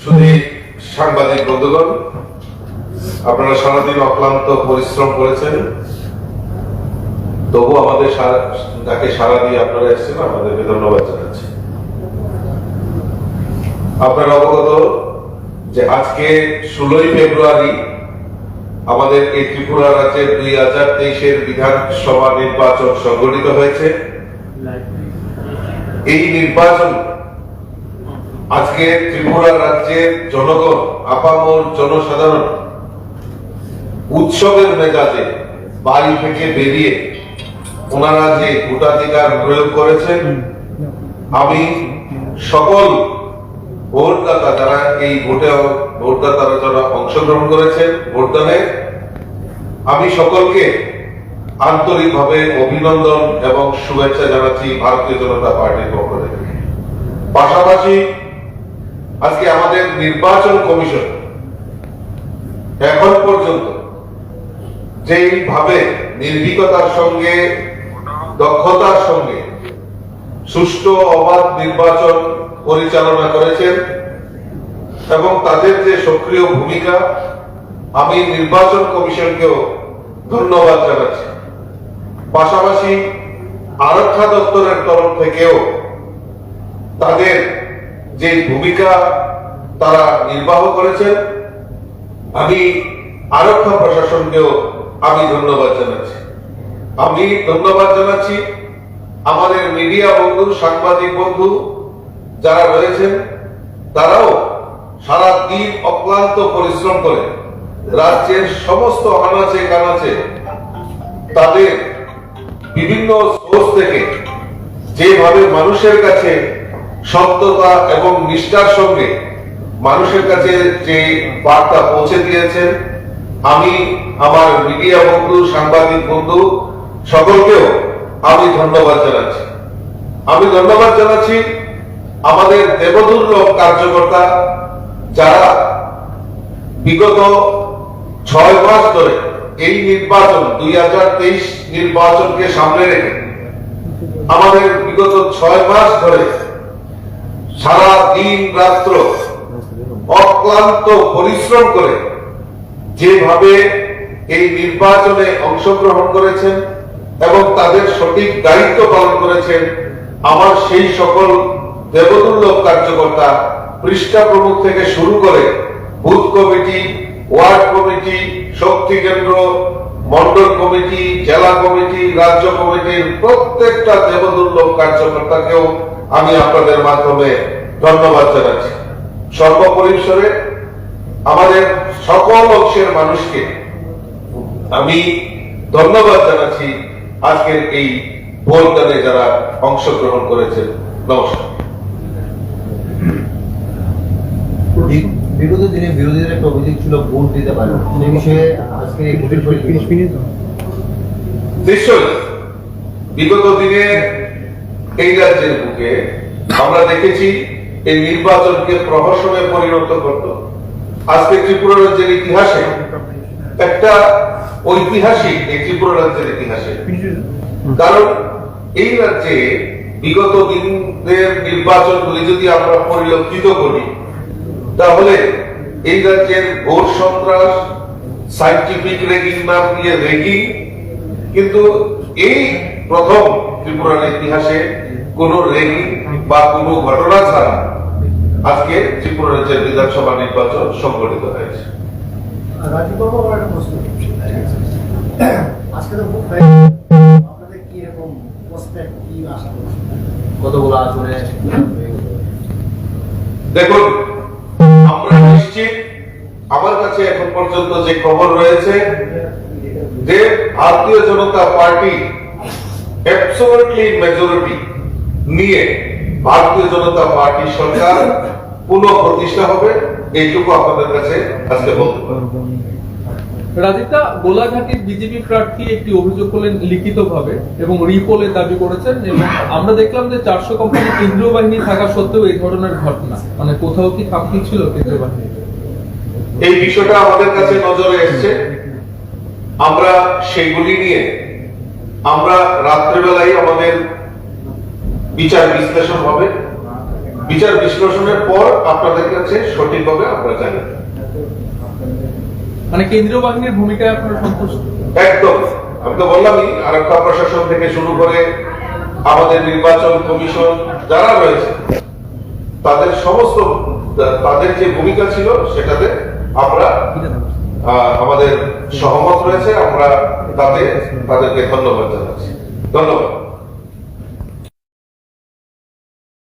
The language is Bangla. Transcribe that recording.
শুধু সাংবাদিক বন্ধুগণ, আপনারা সারাদিন অক্লান্ত পরিশ্রম করেছেন, তবু আমাদের যাকে সারা দিয়ে আপনারা এসেছেন আপনাদেরকে ধন্যবাদ জানাচ্ছি। আপনারা অবগত যে আজকে 16ই ফেব্রুয়ারি আমাদের এই ত্রিপুরা রাজ্যের 2023-এর বিধানসভা নির্বাচন সংগঠিত হয়েছে। এই নির্বাচন আজকে ত্রিপুরা রাজ্যের জনগণ, আপামর জনসাধারণ উৎসবের মেজাজে বাড়ি থেকে বেরিয়ে ওনারা যে ভোটাধিকার প্রয়োগ করেছেন, আমি সকল ভোটদাতা যারা এই ভোটদাতারা যারা অংশগ্রহণ করেছেন ভোটদানে, আমি সকলকে আন্তরিকভাবে অভিনন্দন এবং শুভেচ্ছা জানাচ্ছি ভারতীয় জনতা পার্টির পক্ষ থেকে। পাশাপাশি আজকে আমাদের নির্বাচন কমিশন এখন পর্যন্ত যেইভাবে নির্ভীকতার সঙ্গে, দক্ষতার সঙ্গে সুষ্ঠু অবাধ নির্বাচন পরিচালনা করেছেন এবং তাদের যে সক্রিয় ভূমিকা, আমি নির্বাচন কমিশনকেও ধন্যবাদ জানাচ্ছি। পাশাপাশি আরক্ষা দপ্তরের তরফ থেকেও তাদের যে ভূমিকা তারা নির্বাহ করেছেন, আমি আরক্ষা প্রশাসনকেও আমি ধন্যবাদ জানাচ্ছি। আমি ধন্যবাদ জানাচ্ছি আমাদের মিডিয়া বন্ধু, সাংবাদিক বন্ধু যারা রয়েছেন, তারাও সারা দিন অক্লান্ত পরিশ্রম করে রাজ্যের সমস্ত আনাচে কানাচে তাদের বিভিন্ন সোর্স থেকে যেভাবে মানুষের কাছে সত্যতা এবং নিষ্ঠার সঙ্গে মানুষের কাছে যে বার্তা পৌঁছে দিয়েছেন, আমি আমার মিডিয়া বন্ধু, সাংবাদিক বন্ধু সকলকেও আমি ধন্যবাদ জানাচ্ছি। আমি ধন্যবাদ জানাচ্ছি আমাদের দেবদুর্লভ কার্যকর্তা যারা বিগত 6 মাস ধরে এই নির্বাচন 2023 নির্বাচনকে সামনে রেখে আমাদের বিগত 6 মাস ধরে সারা দিন রাত্র অক্লান্ত পরিশ্রম করে যেভাবে এই নির্বাচনে অংশগ্রহণ করেছেন এবং তাদের সঠিক দায়িত্ব পালন করেছেন, আমার সেই সকল দেবদুর্লভ কার্যকর্তা পৃষ্ঠা প্রমুখ থেকে শুরু করে বুথ কমিটি, ওয়ার্ড কমিটি, শক্তি কেন্দ্র, মন্ডল কমিটি, জেলা কমিটি, রাজ্য কমিটির প্রত্যেকটা দেবদুর্লভ কার্যকর্তাকেও আমি আপনাদের মাধ্যমে ধন্যবাদ জানাচ্ছি। সর্বপরিসরে আমাদের সকল অংশের মানুষকে আমি ধন্যবাদ জানাচ্ছি আজকের এই ভোটদানে যারা অংশগ্রহণ করেছেন। নমস্কার। বিগত দিনে বিরোধীদের একটা অভিযোগ ছিল ভোট দিতে পারে, সেই বিষয়ে আজকে নিশ্চয় বিগত দিনে এই রাজ্যের বুকে আমরা দেখেছি এই নির্বাচনকে প্রহসনে পরিণত করত। আজকে ত্রিপুরা রাজ্যের ইতিহাসে একটা ঐতিহাসিক, এই ত্রিপুরা রাজ্যের ইতিহাসে, কারণ এই রাজ্যে বিগত দিনের নির্বাচনগুলি যদি আমরা পরিলক্ষিত করি তাহলে এই রাজ্যের ভোট সন্ত্রাস, সাইন্টিফিক রেগিং নাম দিয়ে রেগিং, কিন্তু এই প্রথম ত্রিপুরার ইতিহাসে কোন রেগিং বা কোন ঘটনা ছাড়া আজকে ত্রিপুরা রাজ্যের বিধানসভা নির্বাচন সংগঠিত হয়েছে। দেখুন, আমরা নিশ্চিত, আমার কাছে এখন পর্যন্ত যে খবর রয়েছে যে ভারতীয় জনতা পার্টি অ্যাবসলিউটলি মেজরিটি নিয়ে ভারতীয় জনতা পার্টি সরকার পুনঃ প্রতিষ্ঠা হবে, এইটুকু আপনাদের কাছে আজকে বলতে পারি। রাজিতা, গোলাঘাটের বিজেপি প্রার্থী একটি অভিযোগ করলেন লিখিতভাবে এবং রিপোলে দাবি করেছেন, এবং আমরা দেখলাম যে 400 কোম্পানি কেন্দ্রীয় বাহিনী থাকা সত্ত্বেও এই ধরনের ঘটনা, মানে কোথাও কি খামতি ছিল কেন্দ্রীয় বাহিনী? এই বিষয়টা আমাদের কাছে নজরে এসেছে, আমরা সেগুলি নিয়ে আমরা রাত্রেবেলায় আমাদের বিচার বিশ্লেষণ হবে বিচার বিশ্লেষণের পর আপনাদের কাছে সঠিকভাবে আমরা জানি। মানে কেন্দ্রীয় বাহিনীর ভূমিকায় আপনারা সন্তুষ্ট? একদম, আমি তো বললামই, আরক্ষা প্রশাসন থেকে শুরু করে আমাদের নির্বাচন কমিশন যারা রয়েছে তাদের সমস্ত তাদের যে ভূমিকা ছিল সেটাতে আমরা আমাদের সহমত রয়েছে, আমরা তাদেরকে ধন্যবাদ জানাচ্ছি। ধন্যবাদ।